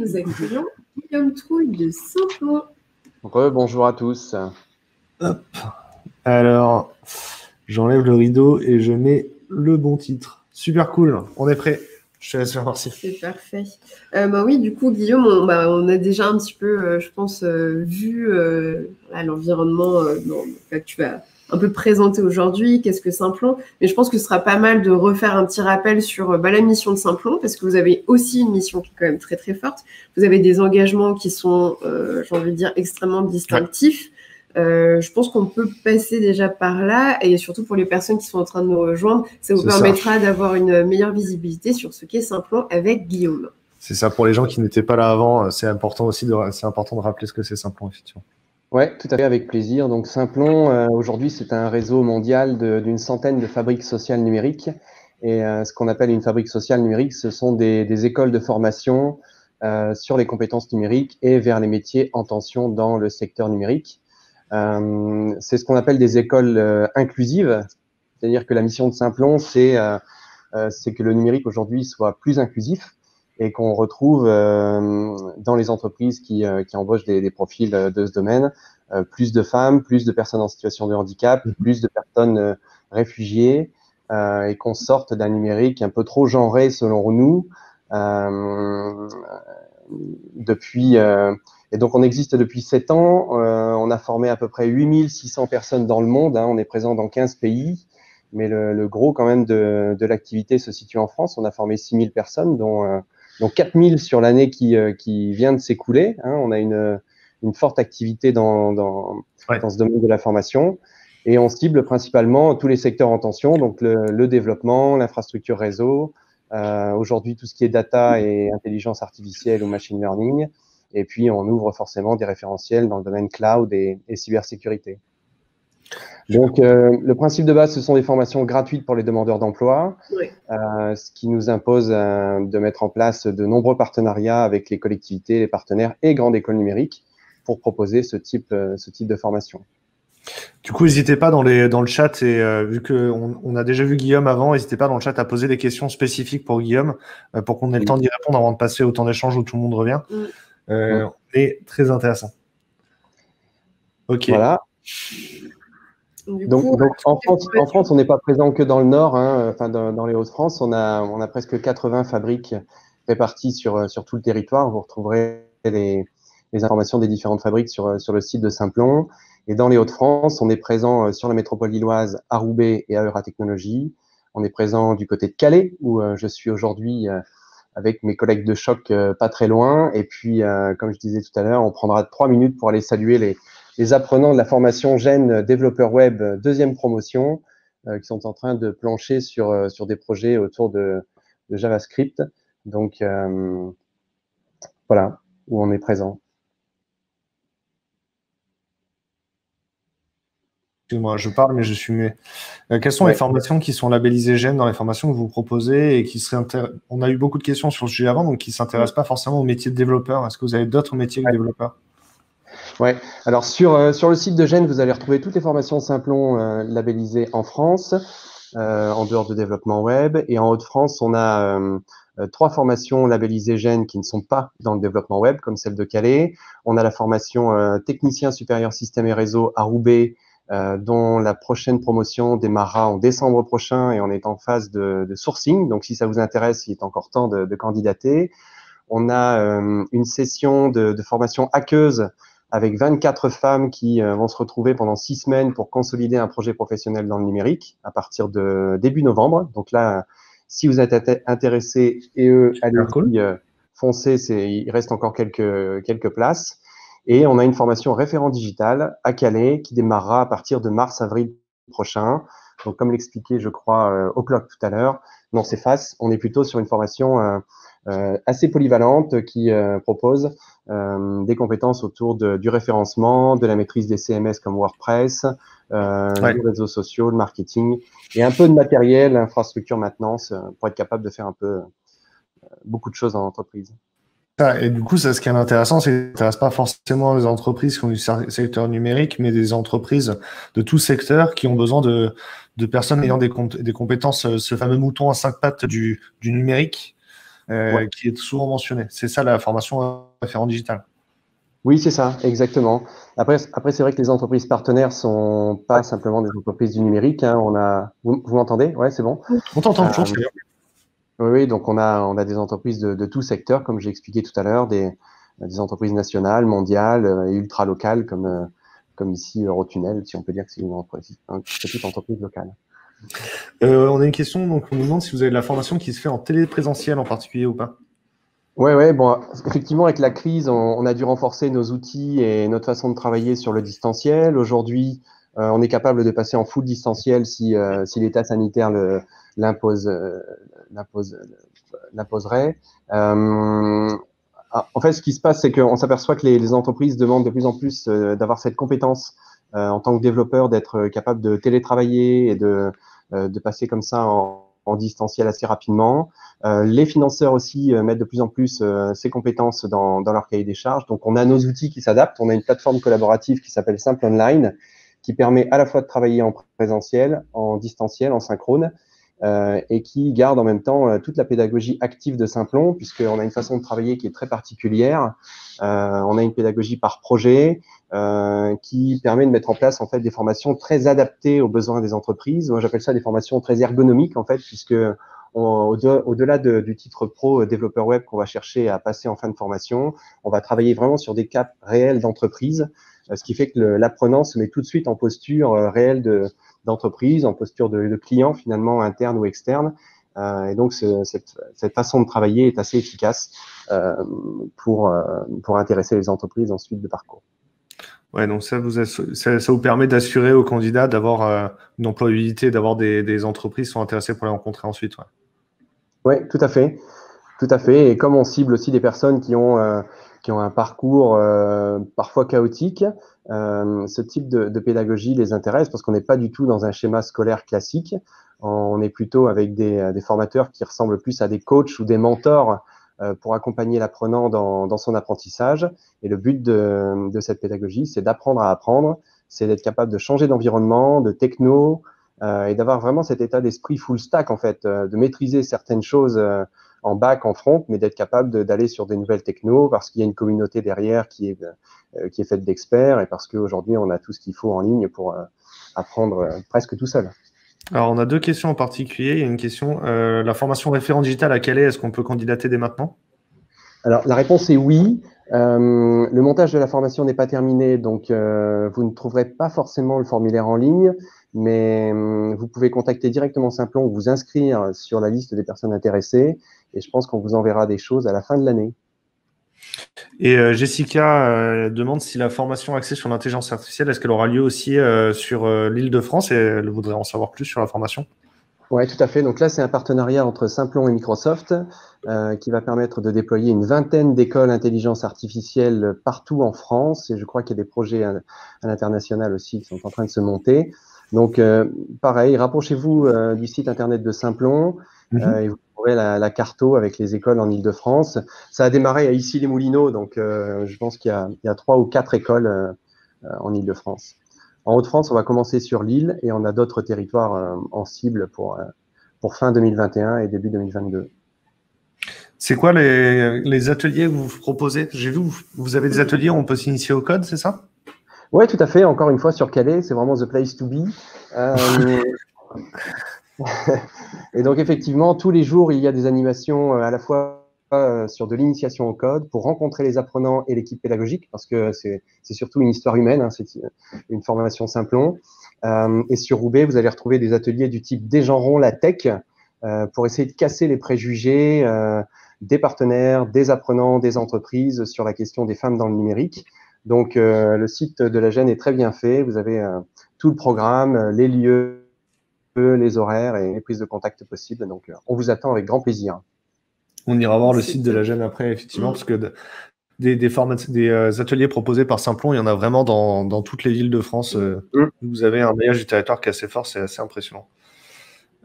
nous accueillons Guillaume Trouille de Simplon. Bonjour à tous. Hop. Alors, j'enlève le rideau et je mets le bon titre. Super cool, on est prêt. Je te laisse faire partie. C'est parfait. Oui, du coup, Guillaume, on a déjà un petit peu, je pense, vu l'environnement que tu vas un peu présenter aujourd'hui, qu'est-ce que Simplon. Mais je pense que ce sera pas mal de refaire un petit rappel sur la mission de Simplon, parce que vous avez aussi une mission qui est quand même très, très forte. Vous avez des engagements qui sont, j'ai envie de dire, extrêmement distinctifs. Je pense qu'on peut passer déjà par là, et surtout pour les personnes qui sont en train de nous rejoindre, ça vous permettra d'avoir une meilleure visibilité sur ce qu'est Simplon avec Guillaume. C'est ça, pour les gens qui n'étaient pas là avant, c'est important aussi de rappeler ce que c'est Simplon, effectivement. Oui, tout à fait, avec plaisir. Donc Simplon, aujourd'hui, c'est un réseau mondial d'une centaine de fabriques sociales numériques. Et ce qu'on appelle une fabrique sociale numérique, ce sont des écoles de formation sur les compétences numériques et vers les métiers en tension dans le secteur numérique. C'est ce qu'on appelle des écoles inclusives, c'est-à-dire que la mission de Simplon, c'est que le numérique aujourd'hui soit plus inclusif et qu'on retrouve dans les entreprises qui embauchent des profils de ce domaine plus de femmes, plus de personnes en situation de handicap, plus de personnes réfugiées et qu'on sorte d'un numérique un peu trop genré selon nous et donc, on existe depuis 7 ans. On a formé à peu près 8600 personnes dans le monde. On est présent dans 15 pays. Mais le gros, quand même, de l'activité se situe en France. On a formé 6000 personnes, dont 4000 sur l'année qui vient de s'écouler. On a une forte activité dans ce domaine de la formation. Et on cible principalement tous les secteurs en tension, donc le développement, l'infrastructure réseau, aujourd'hui tout ce qui est data et intelligence artificielle ou machine learning. Et puis, on ouvre forcément des référentiels dans le domaine cloud et cybersécurité. Donc, le principe de base, ce sont des formations gratuites pour les demandeurs d'emploi, ce qui nous impose de mettre en place de nombreux partenariats avec les collectivités, les partenaires et grandes écoles numériques pour proposer ce type de formation. Du coup, n'hésitez pas dans le chat, et vu qu'on a déjà vu Guillaume avant, n'hésitez pas dans le chat à poser des questions spécifiques pour Guillaume, pour qu'on ait le temps d'y répondre avant de passer au temps d'échange où tout le monde revient. Et très intéressant. Ok. Voilà. Donc en France, on n'est pas présent que dans le Nord, dans les Hauts-de-France, on a presque 80 fabriques réparties sur tout le territoire. Vous retrouverez les informations des différentes fabriques sur le site de Simplon. Et dans les Hauts-de-France, on est présent sur la métropole lilloise, à Roubaix et à Euratechnologies. On est présent du côté de Calais, où je suis aujourd'hui avec mes collègues de choc pas très loin. Et puis, comme je disais tout à l'heure, on prendra 3 minutes pour aller saluer les apprenants de la formation Gène développeur web deuxième promotion qui sont en train de plancher sur des projets autour de JavaScript. Donc, voilà, où on est présent. Excuse-moi, je parle, mais je suis muet. Quelles sont les formations qui sont labellisées Gène dans les formations que vous proposez et qui seraient On a eu beaucoup de questions sur le sujet avant, donc qui ne s'intéressent pas forcément au métier de développeur. Est-ce que vous avez d'autres métiers que développeur? Ouais. Alors, sur le site de Gène, vous allez retrouver toutes les formations Simplon labellisées en France, en dehors de développement web. Et en Hauts-de-France, on a 3 formations labellisées Gène qui ne sont pas dans le développement web, comme celle de Calais. On a la formation technicien supérieur système et réseau à Roubaix, dont la prochaine promotion démarrera en décembre prochain et on est en phase de sourcing. Donc, si ça vous intéresse, il est encore temps de candidater. On a une session de formation hackeuse avec 24 femmes qui vont se retrouver pendant 6 semaines pour consolider un projet professionnel dans le numérique à partir de début novembre. Donc là, si vous êtes intéressés allez-y, foncez, il reste encore quelques places. Et on a une formation référent digital à Calais qui démarrera à partir de mars-avril prochain. Donc, comme l'expliquait, je crois, O'Clock tout à l'heure, non, c'est FAS. On est plutôt sur une formation assez polyvalente qui propose des compétences autour du référencement, de la maîtrise des CMS comme WordPress, des réseaux sociaux, le marketing et un peu de matériel, infrastructure, maintenance pour être capable de faire un peu beaucoup de choses en entreprise. Et du coup, ce qui est intéressant, c'est que ça n'intéresse pas forcément les entreprises qui ont du secteur numérique, mais des entreprises de tout secteur qui ont besoin de personnes ayant des compétences, ce fameux mouton à 5 pattes du numérique, qui est souvent mentionnée. C'est ça la formation référent digital. Oui, c'est ça, exactement. Après c'est vrai que les entreprises partenaires sont pas simplement des entreprises du numérique. Hein. Vous m'entendez? Ouais, c'est bon. On t'entend toujours, c'est bien. Oui, donc on a des entreprises de tout secteur, comme j'ai expliqué tout à l'heure, des entreprises nationales, mondiales et ultra locales, comme ici Eurotunnel, si on peut dire que c'est une petite entreprise locale. On a une question, donc on nous demande si vous avez de la formation qui se fait en téléprésentiel en particulier ou pas. Ouais, bon, effectivement, avec la crise, on a dû renforcer nos outils et notre façon de travailler sur le distanciel. Aujourd'hui, on est capable de passer en full distanciel si l'état sanitaire l'imposerait. En fait, ce qui se passe, c'est qu'on s'aperçoit que les entreprises demandent de plus en plus d'avoir cette compétence en tant que développeur, d'être capable de télétravailler et de passer comme ça en distanciel assez rapidement. Les financeurs aussi mettent de plus en plus ces compétences dans leur cahier des charges. Donc, on a nos outils qui s'adaptent. On a une plateforme collaborative qui s'appelle Simple Online, qui permet à la fois de travailler en présentiel, en distanciel, en synchrone, et qui garde en même temps toute la pédagogie active de Simplon, puisqu'on a une façon de travailler qui est très particulière. On a une pédagogie par projet qui permet de mettre en place en fait des formations très adaptées aux besoins des entreprises. Moi, j'appelle ça des formations très ergonomiques en fait, puisque au-delà du titre pro développeur web qu'on va chercher à passer en fin de formation, on va travailler vraiment sur des cas réels d'entreprise, ce qui fait que l'apprenant se met tout de suite en posture réelle d'entreprise, en posture de client finalement interne ou externe. Et donc, cette façon de travailler est assez efficace pour intéresser les entreprises en suite de parcours. Ouais, donc ça vous permet d'assurer aux candidats d'avoir une employabilité, d'avoir des entreprises qui sont intéressées pour les rencontrer ensuite. Ouais, tout à fait. Tout à fait. Et comme on cible aussi des personnes qui ont un parcours parfois chaotique, ce type de pédagogie les intéresse parce qu'on n'est pas du tout dans un schéma scolaire classique. On est plutôt avec des formateurs qui ressemblent plus à des coachs ou des mentors pour accompagner l'apprenant dans son apprentissage. Et le but de cette pédagogie, c'est d'apprendre à apprendre, c'est d'être capable de changer d'environnement, de techno, et d'avoir vraiment cet état d'esprit full stack, en fait, de maîtriser certaines choses en back, en front, mais d'être capable d'aller sur des nouvelles technos parce qu'il y a une communauté derrière qui est faite d'experts et parce qu'aujourd'hui, on a tout ce qu'il faut en ligne pour apprendre presque tout seul. Alors, on a deux questions en particulier. Il y a une question, la formation référent digital à Calais, est-ce qu'on peut candidater dès maintenant? Alors, la réponse est oui. Le montage de la formation n'est pas terminé, donc vous ne trouverez pas forcément le formulaire en ligne, mais vous pouvez contacter directement Simplon ou vous inscrire sur la liste des personnes intéressées, et je pense qu'on vous enverra des choses à la fin de l'année. Et Jessica demande si la formation axée sur l'intelligence artificielle, est-ce qu'elle aura lieu aussi sur l'Île-de-France, et elle voudrait en savoir plus sur la formation. Oui, tout à fait. Donc là, c'est un partenariat entre Simplon et Microsoft qui va permettre de déployer une vingtaine d'écoles intelligence artificielle partout en France. Et je crois qu'il y a des projets à l'international aussi qui sont en train de se monter. Donc, pareil, rapprochez-vous du site internet de Simplon et vous trouverez la carto avec les écoles en Île-de-France. Ça a démarré à Issy-les-Moulineaux, donc je pense qu'il y a 3 ou 4 écoles en Île-de-France. En Hauts-de-France, on va commencer sur l'île et on a d'autres territoires en cible pour fin 2021 et début 2022. C'est quoi les ateliers que vous proposez? J'ai vu, vous avez des ateliers où on peut s'initier au code, c'est ça? Oui, tout à fait. Encore une fois, sur Calais, c'est vraiment the place to be. Et donc, effectivement, tous les jours, il y a des animations à la fois sur de l'initiation au code pour rencontrer les apprenants et l'équipe pédagogique, parce que c'est surtout une histoire humaine, hein, c'est une formation Simplon. Et sur Roubaix, vous allez retrouver des ateliers du type Dégenrons la tech pour essayer de casser les préjugés des partenaires, des apprenants, des entreprises sur la question des femmes dans le numérique. Donc, le site de la Gêne est très bien fait. Vous avez tout le programme, les lieux, les horaires et les prises de contact possibles. Donc, on vous attend avec grand plaisir. On ira voir le site de la Gêne après, effectivement, parce que des ateliers proposés par Simplon, il y en a vraiment dans toutes les villes de France. Vous avez un maillage du territoire qui est assez fort, c'est assez impressionnant.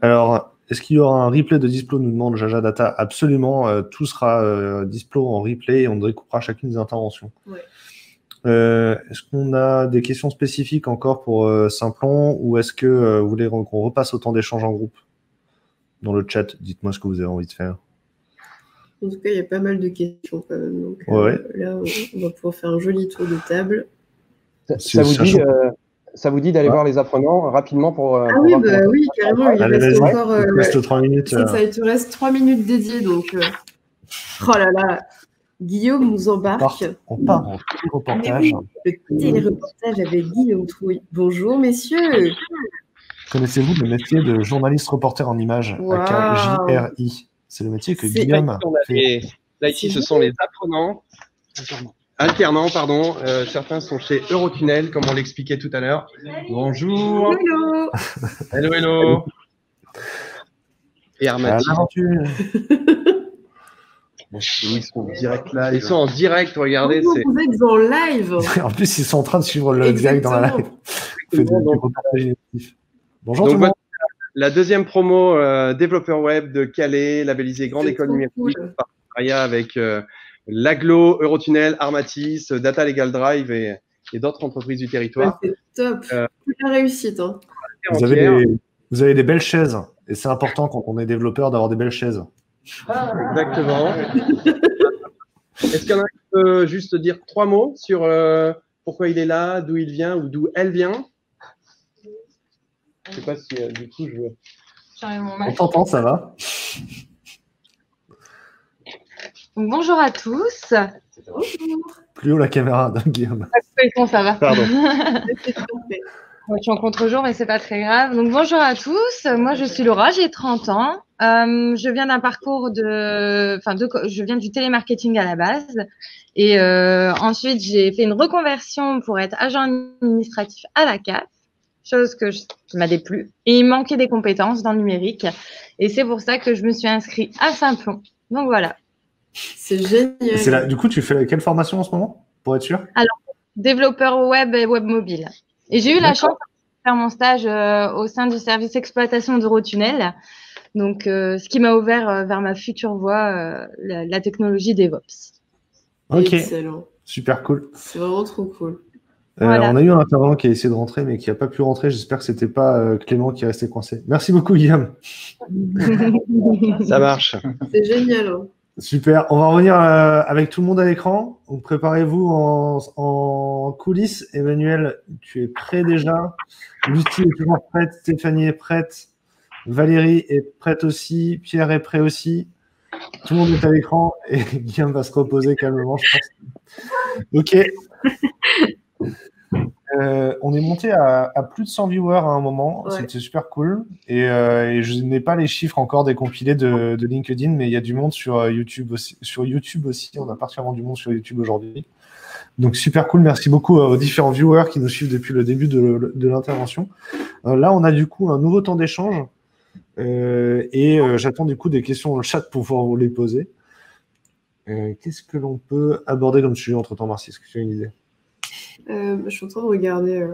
Alors, est-ce qu'il y aura un replay de Displo, nous demande Jaja Data? Absolument, tout sera Displo en replay et on découpera chacune des interventions. Ouais. Est-ce qu'on a des questions spécifiques encore pour Simplon, ou est-ce que vous voulez qu'on repasse au temps d'échange en groupe? Dans le chat, dites-moi ce que vous avez envie de faire. En tout cas, il y a pas mal de questions quand même. Donc, Ouais. là, on va pouvoir faire un joli tour de table. Ça vous dit d'aller voir les apprenants rapidement pour Ah pour oui, voir comment oui, carrément. Il Allez, reste vas-y. encore. Il te reste 3 minutes. Il te reste 3 minutes dédiées. Donc, oh là là, Guillaume nous embarque. On part en téléreportage. Le téléreportage avec Guillaume Trouille. Bonjour, messieurs. Connaissez-vous le métier de journaliste reporter en images, aka JRI? C'est le métier que Guillaume fait. Là, ici, ce sont les apprenants. Alternants, pardon. Certains sont chez Eurotunnel, comme on l'expliquait tout à l'heure. Bonjour. Hello. Hello, hello. Et Armati. Ils sont en direct là. Ils sont en direct, regardez. Vous êtes en live. En plus, ils sont en train de suivre le direct dans la live. Bonjour tout le monde. La deuxième promo développeur web de Calais, labellisée Grande École Numérique, par partenariat avec l'Aglo, Eurotunnel, Armatis, Data Legal Drive et d'autres entreprises du territoire. Ouais, c'est top. La réussite. Hein. Vous avez des belles chaises. Et c'est important quand on est développeur d'avoir des belles chaises. Exactement. Est-ce qu'il y en a qui peut juste dire 3 mots sur pourquoi il est là, d'où il vient ou d'où elle vient? Je ne sais pas si du coup je veux. On t'entend, ça va? Bonjour à tous. Plus haut la caméra, Guillaume. Ça va. Pardon. Je suis en contre-jour, mais c'est pas très grave. Donc bonjour à tous. Moi, je suis Laura, j'ai 30 ans. Je viens d'un parcours je viens du télémarketing à la base. Et ensuite, j'ai fait une reconversion pour être agent administratif à la CAF, chose qui m'a déplu. Et il manquait des compétences dans le numérique. Et c'est pour ça que je me suis inscrite à Saint-Plon. Donc voilà. C'est génial. Du coup, tu fais quelle formation en ce moment, pour être sûr? Alors, développeur web et web mobile. Et j'ai eu la chance de faire mon stage au sein du service exploitation d'Eurotunnel. Donc, ce qui m'a ouvert vers ma future voie, la technologie DevOps. Ok. Excellent. Super cool. C'est vraiment trop cool. Voilà. On a eu un intervenant qui a essayé de rentrer, mais qui n'a pas pu rentrer. J'espère que c'était pas Clément qui est resté coincé. Merci beaucoup, Guillaume. Ça marche. C'est génial. Hein. Super. On va revenir avec tout le monde à l'écran. Donc, préparez-vous en coulisses. Emmanuel, tu es prêt déjà. Lucie est toujours prête. Stéphanie est prête. Valérie est prête aussi. Pierre est prêt aussi. Tout le monde est à l'écran et Guillaume va se reposer calmement, je pense. Ok. On est monté à plus de 100 viewers à un moment, ouais. C'était super cool. Et je n'ai pas les chiffres encore décompilés de LinkedIn, mais il y a du monde sur YouTube aussi. Sur YouTube aussi, on a particulièrement du monde sur YouTube aujourd'hui. Donc super cool, merci beaucoup aux différents viewers qui nous suivent depuis le début de l'intervention. Là, on a du coup un nouveau temps d'échange et j'attends du coup des questions dans le chat pour pouvoir vous les poser. Qu'est-ce que l'on peut aborder comme sujet entre-temps, Marcy? Est-ce que tu as une idée? Je suis en train de regarder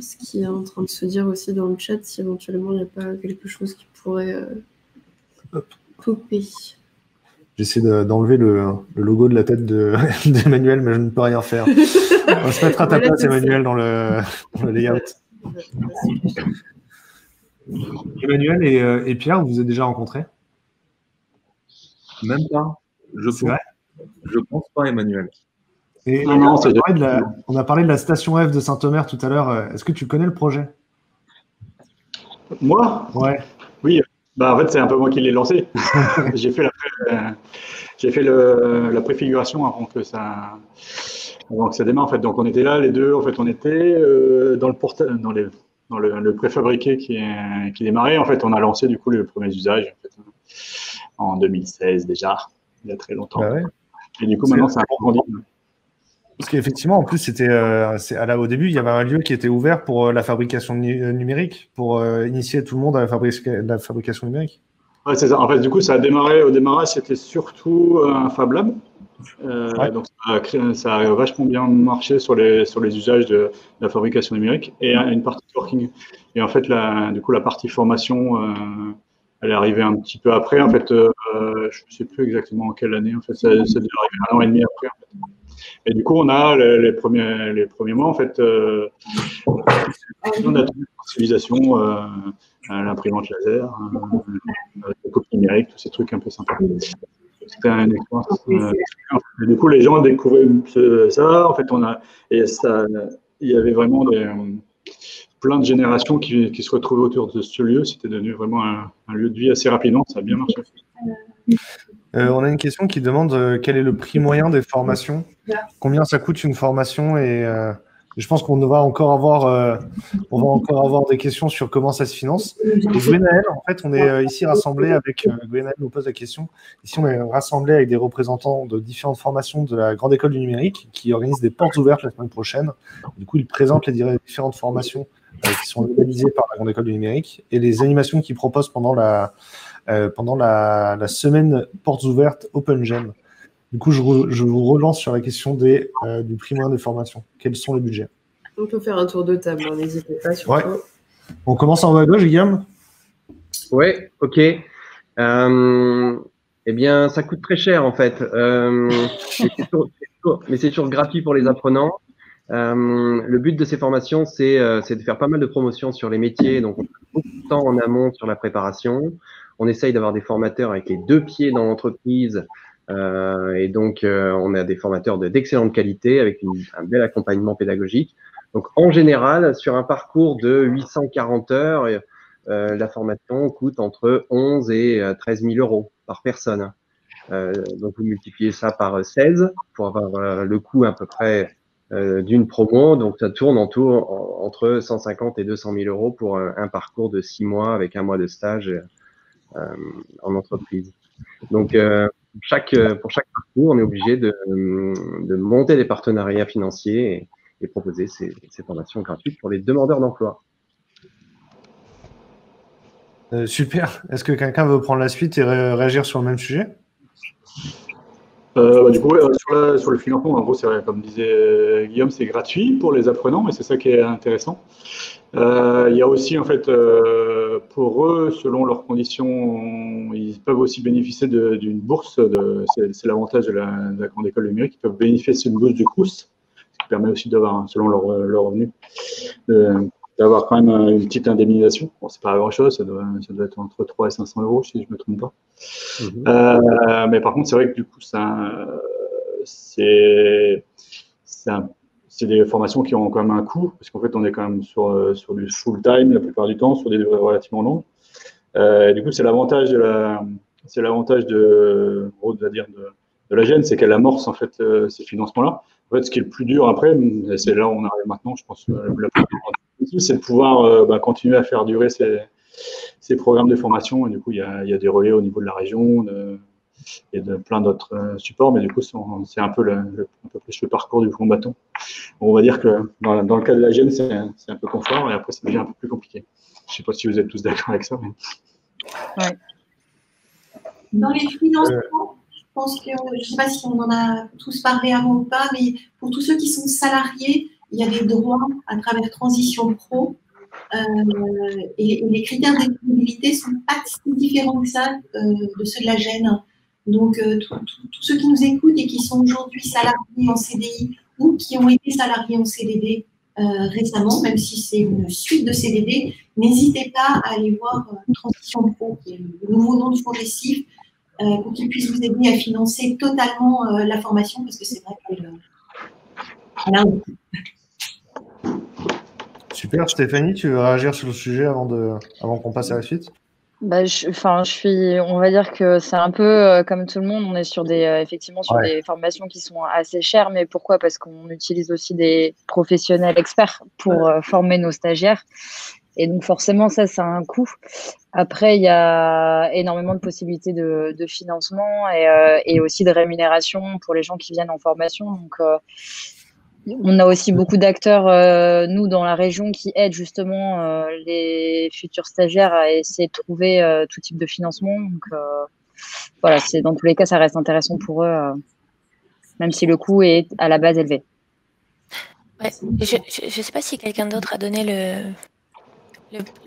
ce qui est en train de se dire aussi dans le chat, si éventuellement il n'y a pas quelque chose qui pourrait popper. J'essaie d'enlever le logo de la tête d'Emmanuel, mais je ne peux rien faire. On va se mettre à ta place, Emmanuel, dans le layout. Emmanuel et Pierre, vous vous êtes déjà rencontrés? Même pas. Je pense pas, Emmanuel. Et on a parlé de la station F de Saint-Omer tout à l'heure. Est-ce que tu connais le projet? Moi? Ouais. Oui. Bah, en fait, c'est un peu moi qui l'ai lancé. J'ai fait la préfiguration avant que ça démarre. En fait. Donc, on était là, les deux. En fait, on était dans le préfabriqué qui démarrait. En fait, on a lancé du coup les premiers usages en 2016 déjà, il y a très longtemps. Bah ouais. Et du coup, maintenant, c'est un peu grandi. Parce qu'effectivement, en plus, c'était au début, il y avait un lieu qui était ouvert pour la fabrication numérique, pour initier tout le monde à la fabrication numérique. Ouais, c'est ça. En fait, du coup, ça a démarré. Au démarrage, c'était surtout un Fab Lab. Ouais. Donc, ça a vachement bien marché sur les usages de la fabrication numérique et une partie working. Et en fait, du coup, la partie formation, elle est arrivée un petit peu après. En fait, je ne sais plus exactement en quelle année. En fait, c'est déjà arrivé 1 an et demi après. En fait. Et du coup, on a les premiers mois, en fait, on a toute la sensibilisation, l'imprimante laser, la copie numérique, tous ces trucs un peu sympas. C'était une expérience. Et du coup, les gens découvraient ça. En fait, il y avait vraiment plein de générations qui se retrouvaient autour de ce lieu. C'était devenu vraiment un lieu de vie assez rapidement. Ça a bien marché. On a une question qui demande quel est le prix moyen des formations, combien ça coûte une formation et je pense qu'on va encore avoir des questions sur comment ça se finance. Et Gwenaël, en fait, on est ici rassemblés avec Gwenaël nous pose la question. Ici, on est rassemblés avec des représentants de différentes formations de la Grande École du Numérique qui organisent des portes ouvertes la semaine prochaine. Du coup, ils présentent les différentes formations qui sont organisées par la Grande École du Numérique et les animations qu'ils proposent pendant la semaine portes ouvertes OpenGen. Du coup, je vous relance sur la question du prix moyen des formations. Quels sont les budgets? On peut faire un tour de table, n'hésitez pas. Ouais. On commence en haut à gauche, Guillaume? Oui, ok. Eh bien, ça coûte très cher en fait. Mais c'est toujours gratuit pour les apprenants. Le but de ces formations, c'est de faire pas mal de promotions sur les métiers. Donc, on passe beaucoup de temps en amont sur la préparation. On essaye d'avoir des formateurs avec les deux pieds dans l'entreprise. Et donc, on a des formateurs d'excellente qualité avec un bel accompagnement pédagogique. Donc, en général, sur un parcours de 840 heures, la formation coûte entre 11 et 13 000 euros par personne. Donc, vous multipliez ça par 16 pour avoir le coût à peu près d'une promo. Donc, ça tourne entre 150 et 200 000 euros pour un parcours de 6 mois avec un mois de stage en entreprise. Donc, pour chaque parcours, on est obligé de monter des partenariats financiers et proposer ces formations gratuites pour les demandeurs d'emploi. Super. Est-ce que quelqu'un veut prendre la suite et réagir sur le même sujet? Du coup, sur le financement, en gros, comme disait Guillaume, c'est gratuit pour les apprenants et c'est ça qui est intéressant. Il y a aussi, en fait, pour eux, selon leurs conditions, ils peuvent aussi bénéficier d'une bourse. C'est l'avantage de la Grande École numérique. Ils peuvent bénéficier d'une bourse du Crous, ce qui permet aussi d'avoir, selon leur revenu, d'avoir quand même une petite indemnisation. Bon, c'est pas grand-chose, ça doit être entre 3 et 500 euros, si je ne me trompe pas. Mais par contre, c'est vrai que du coup, c'est des formations qui ont quand même un coût, parce qu'en fait, on est quand même sur du full-time la plupart du temps, sur des durées relativement longues. Du coup, c'est l'avantage de la GEN, c'est qu'elle amorce en fait ces financements-là. En fait, ce qui est le plus dur après, c'est là où on arrive maintenant, je pense, c'est de pouvoir continuer à faire durer ces programmes de formation. Et du coup, il y a des relais au niveau de la région et de plein d'autres supports, mais du coup, c'est un peu plus le parcours du combattant. On va dire que dans le cas de la GEN, c'est un peu confort, et après, ça devient un peu plus compliqué. Je ne sais pas si vous êtes tous d'accord avec ça. Mais... Ouais. Dans les financements, je pense que, je ne sais pas si on en a tous parlé avant ou pas, mais pour tous ceux qui sont salariés, il y a des droits à travers Transition Pro. Et les critères d'éligibilité ne sont pas si différents que ça de ceux de la GEN. Donc, tous ceux qui nous écoutent et qui sont aujourd'hui salariés en CDI ou qui ont été salariés en CDD récemment, même si c'est une suite de CDD, n'hésitez pas à aller voir Transition Pro, qui est le nouveau nom de FONGECIF, pour qu'ils puissent vous aider à financer totalement la formation, parce que c'est vrai que Super. Stéphanie, tu veux réagir sur le sujet avant qu'on passe à la suite? On va dire que c'est un peu comme tout le monde, on est effectivement sur des formations qui sont assez chères, mais pourquoi? Parce qu'on utilise aussi des professionnels experts pour former nos stagiaires. Et donc forcément, ça a un coût. Après, il y a énormément de possibilités de financement et aussi de rémunération pour les gens qui viennent en formation. Donc, on a aussi beaucoup d'acteurs, nous, dans la région, qui aident justement les futurs stagiaires à essayer de trouver tout type de financement. Donc, voilà, dans tous les cas, ça reste intéressant pour eux, même si le coût est à la base élevé. Ouais. Je ne sais pas si quelqu'un d'autre a donné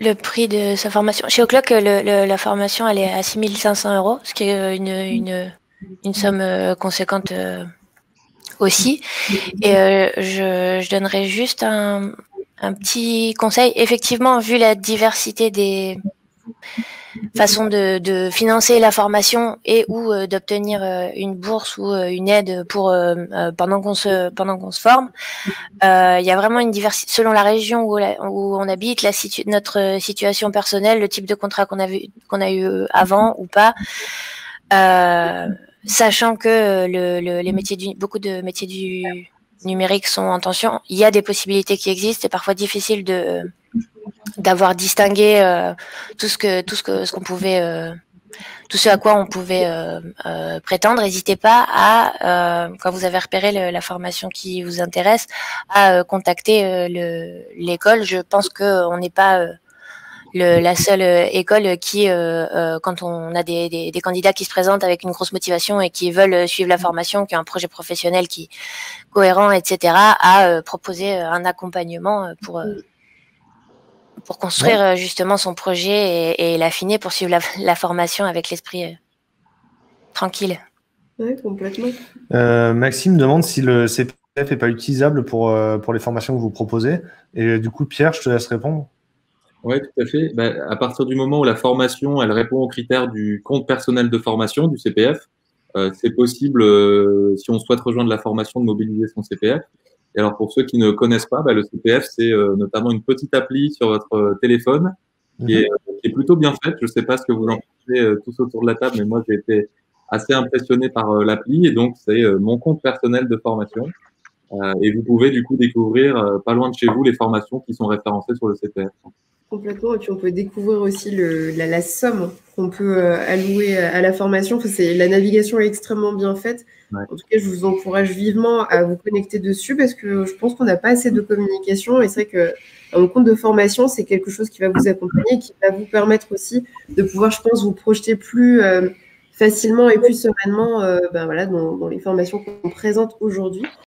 le prix de sa formation. Chez O'Clock, la formation, elle est à 6 500 euros, ce qui est une somme conséquente aussi. Et je donnerais juste un petit conseil. Effectivement, vu la diversité des façon de financer la formation et ou d'obtenir une bourse ou une aide pour pendant qu'on se forme. Il y a vraiment une diversité selon la région où on habite, notre situation personnelle, le type de contrat qu'on a eu avant ou pas. Sachant que les métiers beaucoup de métiers du numérique sont en tension, il y a des possibilités qui existent. C'est parfois difficile d'avoir distingué tout ce à quoi on pouvait prétendre. N'hésitez pas à, quand vous avez repéré la formation qui vous intéresse, à contacter l'école. Je pense qu'on n'est pas la seule école qui, quand on a des candidats qui se présentent avec une grosse motivation et qui veulent suivre la formation, qui ont un projet professionnel qui est cohérent, etc., à proposer un accompagnement pour construire justement son projet et l'affiner pour suivre la formation avec l'esprit tranquille. Oui, complètement. Maxime demande si le CPF n'est pas utilisable pour les formations que vous proposez. Et du coup, Pierre, je te laisse répondre. Oui, tout à fait. À partir du moment où la formation, elle répond aux critères du compte personnel de formation, du CPF, c'est possible, si on souhaite rejoindre la formation, de mobiliser son CPF. Et alors, pour ceux qui ne connaissent pas, le CPF, c'est notamment une petite appli sur votre téléphone qui est plutôt bien faite. Je ne sais pas ce que vous en pensez tous autour de la table, mais moi, j'ai été assez impressionné par l'appli. Et donc, c'est mon compte personnel de formation. Et vous pouvez, du coup, découvrir pas loin de chez vous les formations qui sont référencées sur le CPF. Complètement, et puis on peut découvrir aussi la somme qu'on peut allouer à la formation. La navigation est extrêmement bien faite. Ouais. En tout cas, je vous encourage vivement à vous connecter dessus parce que je pense qu'on n'a pas assez de communication et c'est vrai qu'un compte de formation, c'est quelque chose qui va vous accompagner et qui va vous permettre aussi de pouvoir, je pense, vous projeter plus facilement et plus sereinement dans les formations qu'on présente aujourd'hui.